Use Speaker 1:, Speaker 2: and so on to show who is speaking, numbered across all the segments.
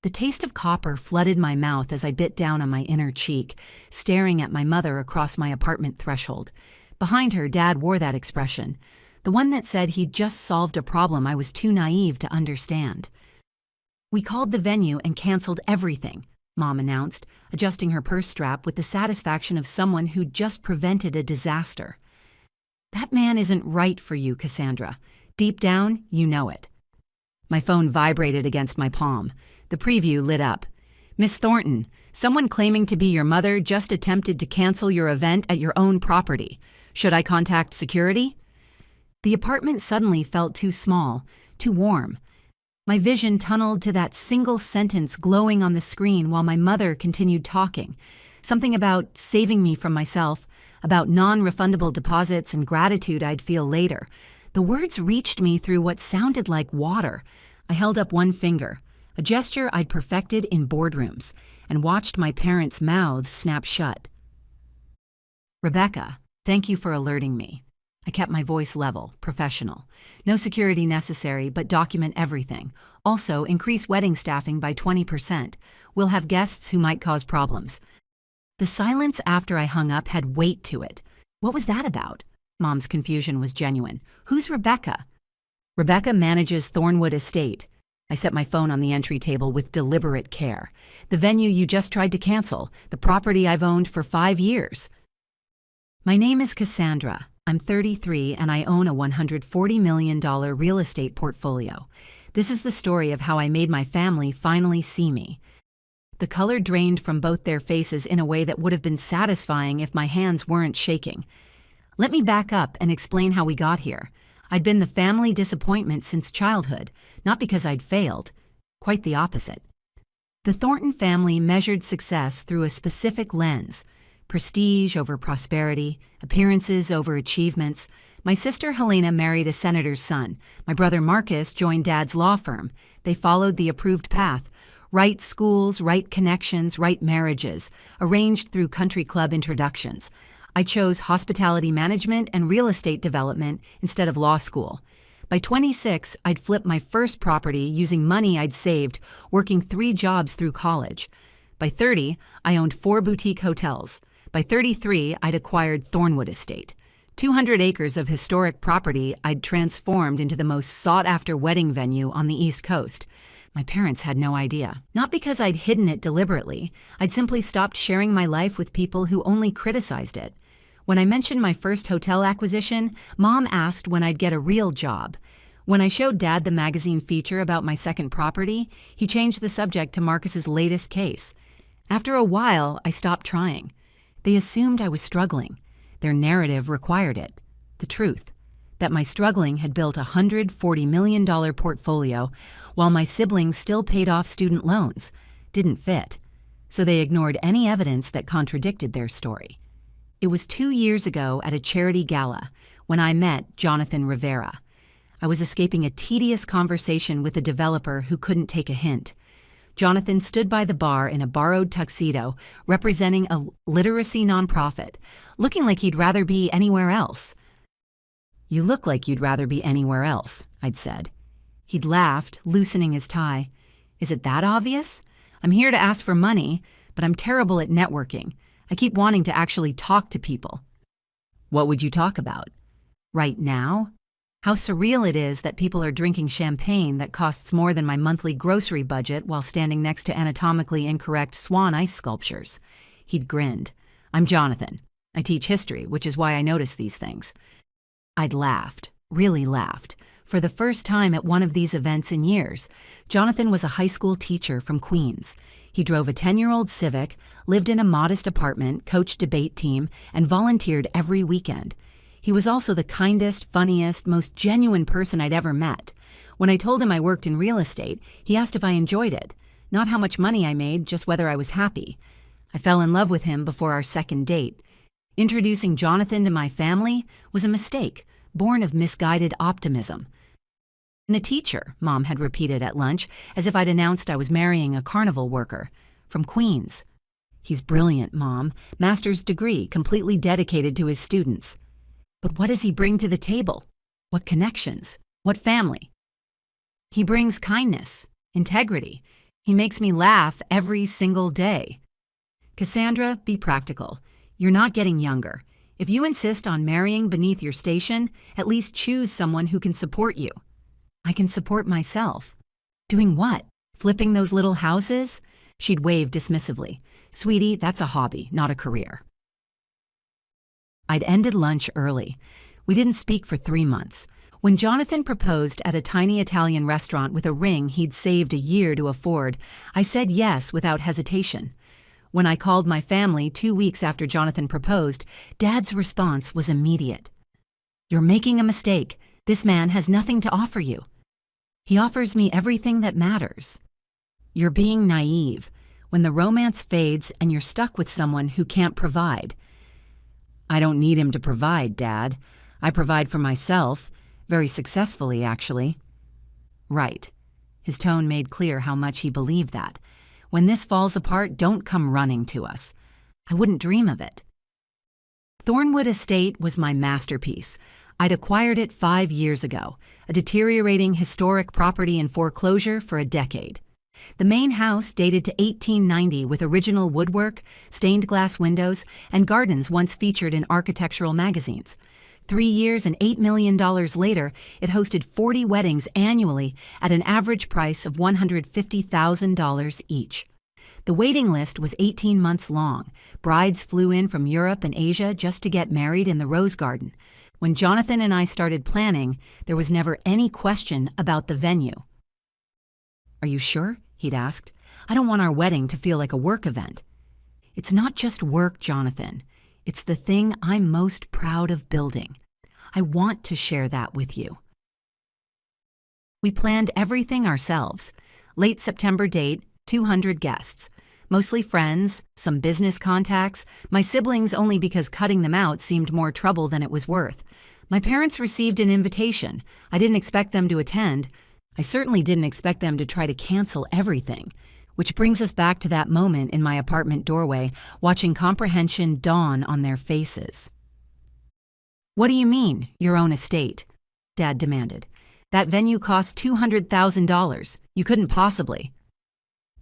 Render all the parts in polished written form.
Speaker 1: The taste of copper flooded my mouth as I bit down on my inner cheek, staring at my mother across my apartment threshold. Behind her, Dad wore that expression, the one that said he'd just solved a problem I was too naive to understand. "We called the venue and canceled everything," Mom announced, adjusting her purse strap with the satisfaction of someone who'd just prevented a disaster. "That man isn't right for you, Cassandra. Deep down, you know it." My phone vibrated against my palm. The preview lit up. "Miss Thornton, someone claiming to be your mother just attempted to cancel your event at your own property. Should I contact security?" The apartment suddenly felt too small, too warm. My vision tunneled to that single sentence glowing on the screen while my mother continued talking. Something about saving me from myself, about non-refundable deposits and gratitude I'd feel later. The words reached me through what sounded like water. I held up one finger, a gesture I'd perfected in boardrooms, and watched my parents' mouths snap shut. "Rebecca, thank you for alerting me." I kept my voice level, professional. "No security necessary, but document everything. Also, increase wedding staffing by 20%. We'll have guests who might cause problems." The silence after I hung up had weight to it. What was that about? Mom's confusion was genuine. "Who's Rebecca?" "Rebecca manages Thornwood Estate." I set my phone on the entry table with deliberate care. "The venue you just tried to cancel, the property I've owned for 5 years. My name is Cassandra. I'm 33 and I own a $140 million real estate portfolio. This is the story of how I made my family finally see me." The color drained from both their faces in a way that would have been satisfying if my hands weren't shaking. Let me back up and explain how we got here. I'd been the family disappointment since childhood, not because I'd failed. Quite the opposite. The Thornton family measured success through a specific lens: prestige over prosperity, appearances over achievements. My sister Helena married a senator's son. My brother Marcus joined Dad's law firm. They followed the approved path: right schools, right connections, right marriages, arranged through country club introductions. I chose hospitality management and real estate development instead of law school. By 26, I'd flipped my first property using money I'd saved, working 3 jobs through college. By 30, I owned 4 boutique hotels. By 33, I'd acquired Thornwood Estate. 200 acres of historic property I'd transformed into the most sought-after wedding venue on the East Coast. My parents had no idea. Not because I'd hidden it deliberately. I'd simply stopped sharing my life with people who only criticized it. When I mentioned my first hotel acquisition, Mom asked when I'd get a real job. When I showed Dad the magazine feature about my second property, he changed the subject to Marcus's latest case. After a while, I stopped trying. They assumed I was struggling. Their narrative required it. The truth: that my struggling had built a $140 million portfolio while my siblings still paid off student loans, didn't fit. So they ignored any evidence that contradicted their story. It was 2 years ago at a charity gala when I met Jonathan Rivera. I was escaping a tedious conversation with a developer who couldn't take a hint. Jonathan stood by the bar in a borrowed tuxedo, representing a literacy nonprofit, looking like he'd rather be anywhere else. "You look like you'd rather be anywhere else," I'd said. He'd laughed, loosening his tie. "Is it that obvious? I'm here to ask for money, but I'm terrible at networking. I keep wanting to actually talk to people." "What would you talk about?" "Right now? How surreal it is that people are drinking champagne that costs more than my monthly grocery budget while standing next to anatomically incorrect swan ice sculptures." He'd grinned. "I'm Jonathan. I teach history, which is why I notice these things." I'd laughed, really laughed. For the first time at one of these events in years, Jonathan was a high school teacher from Queens. He drove a 10-year-old Civic, lived in a modest apartment, coached debate team, and volunteered every weekend. He was also the kindest, funniest, most genuine person I'd ever met. When I told him I worked in real estate, he asked if I enjoyed it. Not how much money I made, just whether I was happy. I fell in love with him before our second date. Introducing Jonathan to my family was a mistake, born of misguided optimism. "And a teacher," Mom had repeated at lunch, as if I'd announced I was marrying a carnival worker. "From Queens." "He's brilliant, Mom. Master's degree, completely dedicated to his students." "But what does he bring to the table? What connections? What family?" "He brings kindness, integrity. He makes me laugh every single day. Cassandra, be practical. You're not getting younger. If you insist on marrying beneath your station, at least choose someone who can support you. I can support myself. Doing what? Flipping those little houses? She'd wave dismissively. Sweetie, that's a hobby, not a career. I'd ended lunch early. We didn't speak for 3 months. When Jonathan proposed at a tiny Italian restaurant with a ring he'd saved a year to afford, I said yes without hesitation. When I called my family 2 weeks after Jonathan proposed, Dad's response was immediate. You're making a mistake. This man has nothing to offer you. He offers me everything that matters. You're being naive. When the romance fades and you're stuck with someone who can't provide. I don't need him to provide, Dad. I provide for myself. Very successfully, actually. Right. His tone made clear how much he believed that. When this falls apart, don't come running to us. I wouldn't dream of it. Thornwood Estate was my masterpiece. I'd acquired it 5 years ago, a deteriorating historic property in foreclosure for a decade. The main house dated to 1890 with original woodwork, stained glass windows, and gardens once featured in architectural magazines. 3 years and $8 million later, it hosted 40 weddings annually at an average price of $150,000 each. The waiting list was 18 months long. Brides flew in from Europe and Asia just to get married in the Rose Garden. When Jonathan and I started planning, there was never any question about the venue. Are you sure? He'd asked. I don't want our wedding to feel like a work event. It's not just work, Jonathan. It's the thing I'm most proud of building. I want to share that with you. We planned everything ourselves. Late September date, 200 guests. Mostly friends, some business contacts, my siblings only because cutting them out seemed more trouble than it was worth. My parents received an invitation. I didn't expect them to attend. I certainly didn't expect them to try to cancel everything. Which brings us back to that moment in my apartment doorway, watching comprehension dawn on their faces. What do you mean, your own estate? Dad demanded. That venue cost $200,000. You couldn't possibly.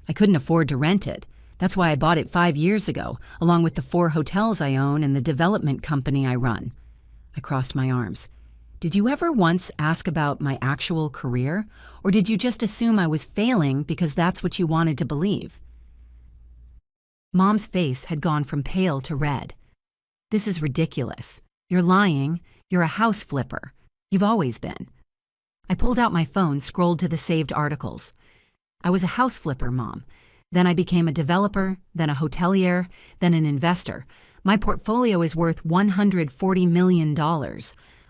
Speaker 1: I couldn't afford to rent it. That's why I bought it 5 years ago, along with the 4 hotels I own and the development company I run. I crossed my arms. Did you ever once ask about my actual career, or did you just assume I was failing because that's what you wanted to believe? Mom's face had gone from pale to red. This is ridiculous. You're lying. You're a house flipper. You've always been. I pulled out my phone, scrolled to the saved articles. I was a house flipper, Mom. Then I became a developer, then a hotelier, then an investor. My portfolio is worth $140 million.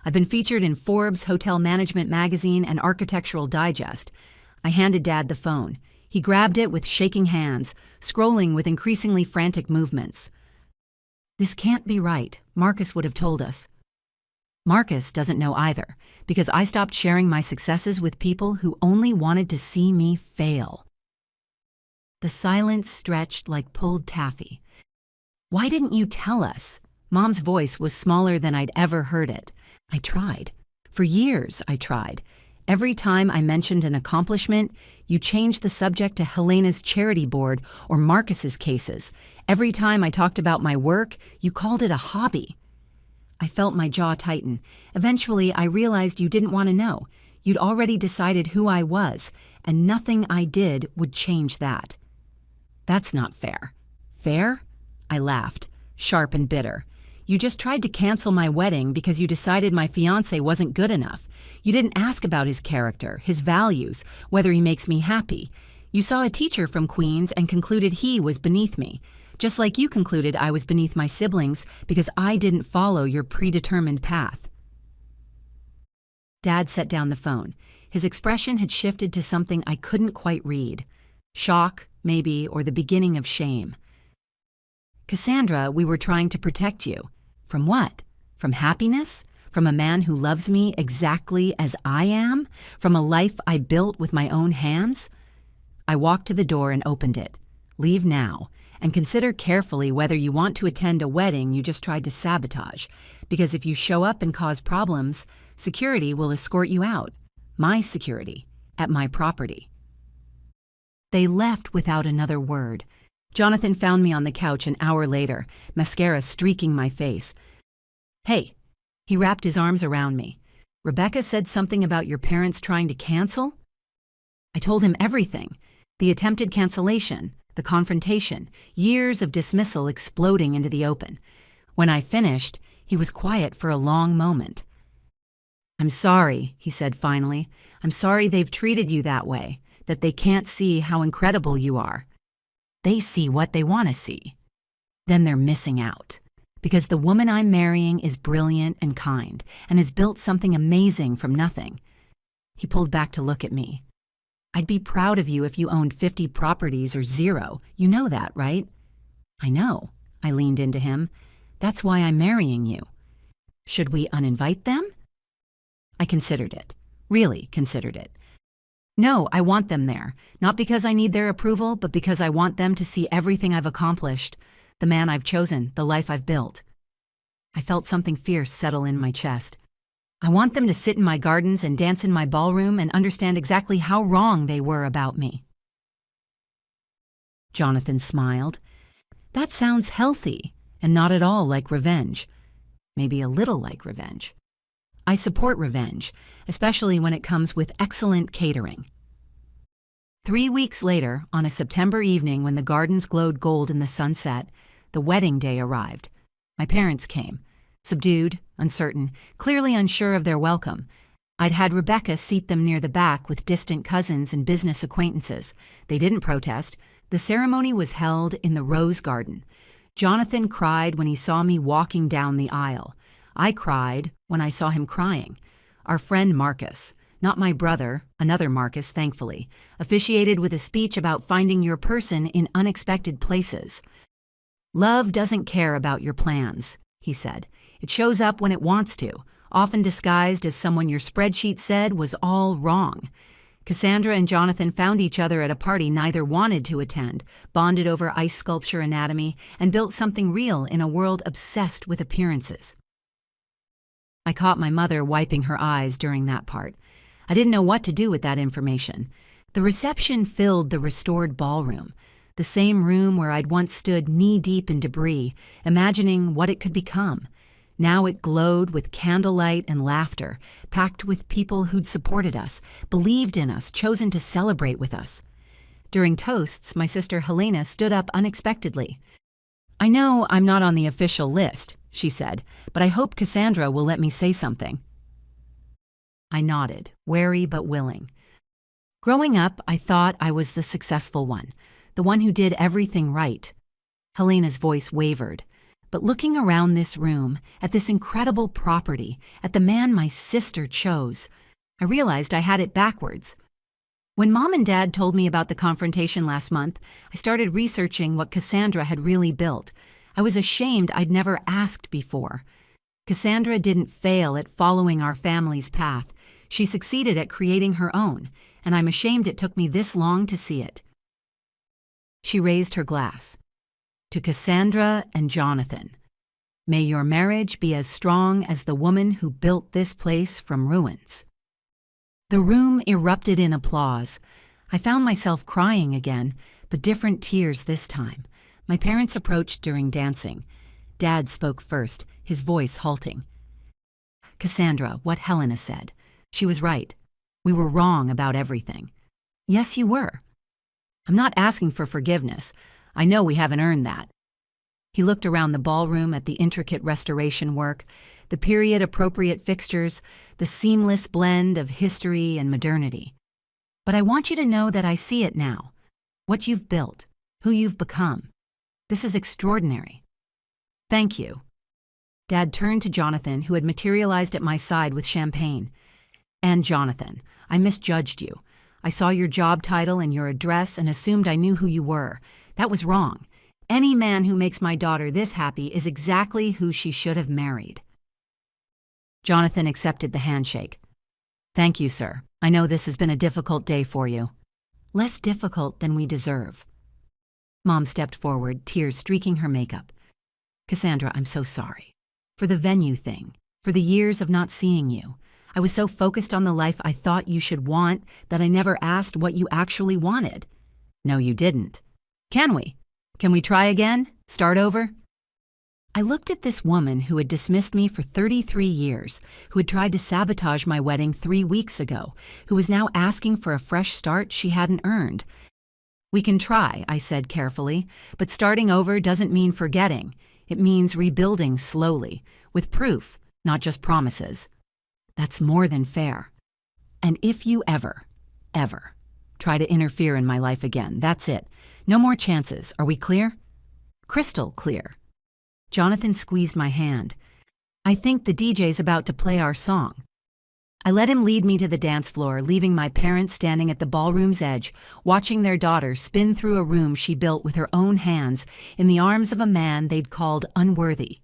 Speaker 1: I've been featured in Forbes, Hotel Management Magazine, and Architectural Digest. I handed Dad the phone. He grabbed it with shaking hands, scrolling with increasingly frantic movements. This can't be right, Marcus would have told us. Marcus doesn't know either, because I stopped sharing my successes with people who only wanted to see me fail. The silence stretched like pulled taffy. Why didn't you tell us? Mom's voice was smaller than I'd ever heard it. I tried. For years, I tried. Every time I mentioned an accomplishment, you changed the subject to Helena's charity board or Marcus's cases. Every time I talked about my work, you called it a hobby. I felt my jaw tighten. Eventually, I realized you didn't want to know. You'd already decided who I was, and nothing I did would change that. That's not fair. Fair? I laughed, sharp and bitter. You just tried to cancel my wedding because you decided my fiancé wasn't good enough. You didn't ask about his character, his values, whether he makes me happy. You saw a teacher from Queens and concluded he was beneath me, just like you concluded I was beneath my siblings because I didn't follow your predetermined path. Dad set down the phone. His expression had shifted to something I couldn't quite read. Shock, maybe, or the beginning of shame. Cassandra, we were trying to protect you. From what? From happiness? From a man who loves me exactly as I am? From a life I built with my own hands? I walked to the door and opened it. Leave now, and consider carefully whether you want to attend a wedding you just tried to sabotage, because if you show up and cause problems, security will escort you out. My security, at my property. They left without another word. Jonathan found me on the couch an hour later, mascara streaking my face. "Hey," he wrapped his arms around me. "Rebecca said something about your parents trying to cancel?" I told him everything. The attempted cancellation, the confrontation, years of dismissal exploding into the open. When I finished, he was quiet for a long moment. "I'm sorry," he said finally. "I'm sorry they've treated you that way, that they can't see how incredible you are. They see what they want to see. Then they're missing out. Because the woman I'm marrying is brilliant and kind and has built something amazing from nothing." He pulled back to look at me. "I'd be proud of you if you owned 50 properties or 0. You know that, right?" "I know," I leaned into him. "That's why I'm marrying you." "Should we uninvite them?" I considered it. Really considered it. "No, I want them there. Not because I need their approval, but because I want them to see everything I've accomplished, the man I've chosen, the life I've built." I felt something fierce settle in my chest. I want them to sit in my gardens and dance in my ballroom and understand exactly how wrong they were about me. Jonathan smiled. "That sounds healthy and not at all like revenge. Maybe a little like revenge. I support revenge, especially when it comes with excellent catering." 3 weeks later, on a September evening when the gardens glowed gold in the sunset, the wedding day arrived. My parents came, subdued, uncertain, clearly unsure of their welcome. I'd had Rebecca seat them near the back with distant cousins and business acquaintances. They didn't protest. The ceremony was held in the rose garden. Jonathan cried when he saw me walking down the aisle. I cried when I saw him crying. Our friend Marcus, not my brother, another Marcus, thankfully, officiated with a speech about finding your person in unexpected places. "Love doesn't care about your plans," he said. "It shows up when it wants to, often disguised as someone your spreadsheet said was all wrong." Cassandra and Jonathan found each other at a party neither wanted to attend, bonded over ice sculpture anatomy, and built something real in a world obsessed with appearances. I caught my mother wiping her eyes during that part. I didn't know what to do with that information. The reception filled the restored ballroom, the same room where I'd once stood knee-deep in debris, imagining what it could become. Now it glowed with candlelight and laughter, packed with people who'd supported us, believed in us, chosen to celebrate with us. During toasts, my sister Helena stood up unexpectedly. "I know I'm not on the official list," she said, "but I hope Cassandra will let me say something." I nodded, wary but willing. Growing up, I thought I was the successful one, the one who did everything right. Helena's voice wavered. But looking around this room, at this incredible property, at the man my sister chose, I realized I had it backwards. When Mom and Dad told me about the confrontation last month, I started researching what Cassandra had really built. I was ashamed I'd never asked before. Cassandra didn't fail at following our family's path. She succeeded at creating her own, and I'm ashamed it took me this long to see it. She raised her glass. "To Cassandra and Jonathan, may your marriage be as strong as the woman who built this place from ruins." The room erupted in applause. I found myself crying again, but different tears this time. My parents approached during dancing. Dad spoke first, his voice halting. "Cassandra, what Helena said. She was right. We were wrong about everything." "Yes, you were." "I'm not asking for forgiveness. I know we haven't earned that." He looked around the ballroom at the intricate restoration work, the period-appropriate fixtures, the seamless blend of history and modernity. "But I want you to know that I see it now. What you've built, who you've become. This is extraordinary." "Thank you." Dad turned to Jonathan, who had materialized at my side with champagne. "And Jonathan, I misjudged you. I saw your job title and your address and assumed I knew who you were. That was wrong. Any man who makes my daughter this happy is exactly who she should have married." Jonathan accepted the handshake. "Thank you, sir. I know this has been a difficult day for you." "Less difficult than we deserve." Mom stepped forward, tears streaking her makeup. "Cassandra, I'm so sorry. For the venue thing, for the years of not seeing you. I was so focused on the life I thought you should want that I never asked what you actually wanted. No, you didn't. Can we? Can we try again? Start over? I looked at this woman who had dismissed me for 33 years, who had tried to sabotage my wedding 3 weeks ago, who was now asking for a fresh start she hadn't earned. We can try, I said carefully, but starting over doesn't mean forgetting. It means rebuilding slowly, with proof, not just promises. That's more than fair. And if you ever try to interfere in my life again, that's it. No more chances. Are we clear? Crystal clear. Jonathan squeezed my hand. I think the DJ's about to play our song. I let him lead me to the dance floor, leaving my parents standing at the ballroom's edge, watching their daughter spin through a room she built with her own hands in the arms of a man they'd called unworthy.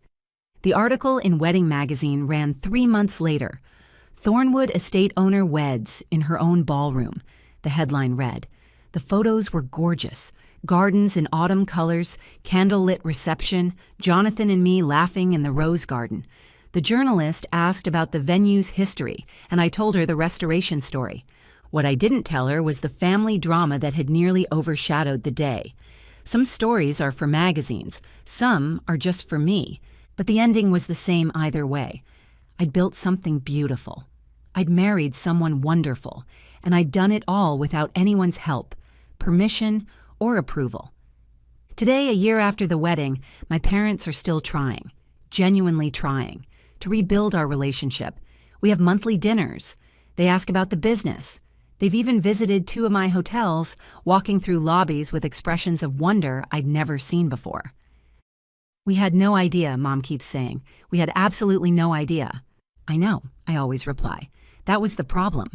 Speaker 1: The article in Wedding Magazine ran 3 months later. Thornwood estate owner weds in her own ballroom, the headline read. The photos were gorgeous. Gardens in autumn colors, candlelit reception, Jonathan and me laughing in the rose garden. The journalist asked about the venue's history, and I told her the restoration story. What I didn't tell her was the family drama that had nearly overshadowed the day. Some stories are for magazines, some are just for me, but the ending was the same either way. I'd built something beautiful. I'd married someone wonderful, and I'd done it all without anyone's help, permission, or approval. Today, a year after the wedding, my parents are still trying, genuinely trying, to rebuild our relationship. We have monthly dinners. They ask about the business. They've even visited 2 of my hotels, walking through lobbies with expressions of wonder I'd never seen before. We had no idea, Mom keeps saying. We had absolutely no idea. I know, I always reply. That was the problem.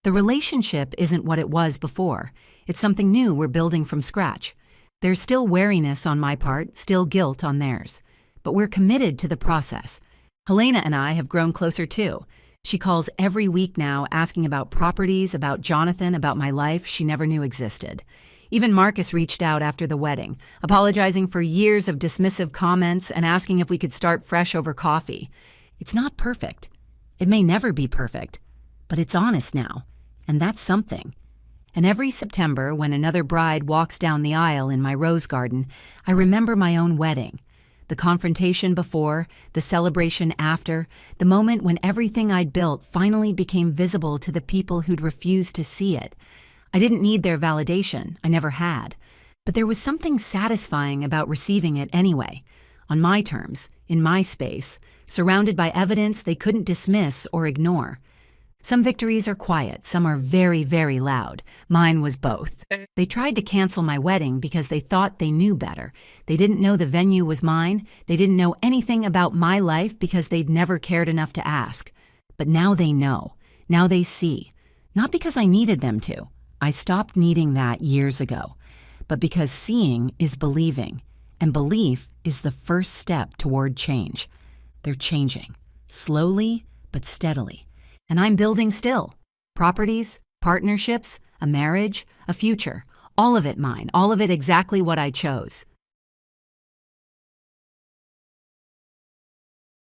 Speaker 1: The relationship isn't what it was before. It's something new we're building from scratch. There's still wariness on my part, still guilt on theirs. But we're committed to the process. Helena and I have grown closer too. She calls every week now asking about properties, about Jonathan, about my life she never knew existed. Even Marcus reached out after the wedding, apologizing for years of dismissive comments and asking if we could start fresh over coffee. It's not perfect. It may never be perfect, but it's honest now. And that's something. And every September, when another bride walks down the aisle in my rose garden, I remember my own wedding. The confrontation before, the celebration after, the moment when everything I'd built finally became visible to the people who'd refused to see it. I didn't need their validation, I never had. But there was something satisfying about receiving it anyway, on my terms, in my space, surrounded by evidence they couldn't dismiss or ignore. Some victories are quiet, some are very, very loud. Mine was both. They tried to cancel my wedding because they thought they knew better. They didn't know the venue was mine. They didn't know anything about my life because they'd never cared enough to ask. But now they know. Now they see. Not because I needed them to. I stopped needing that years ago. But because seeing is believing, and belief is the first step toward change. They're changing, slowly but steadily. And I'm building still. Properties, partnerships, a marriage, a future. All of it mine, all of it exactly what I chose.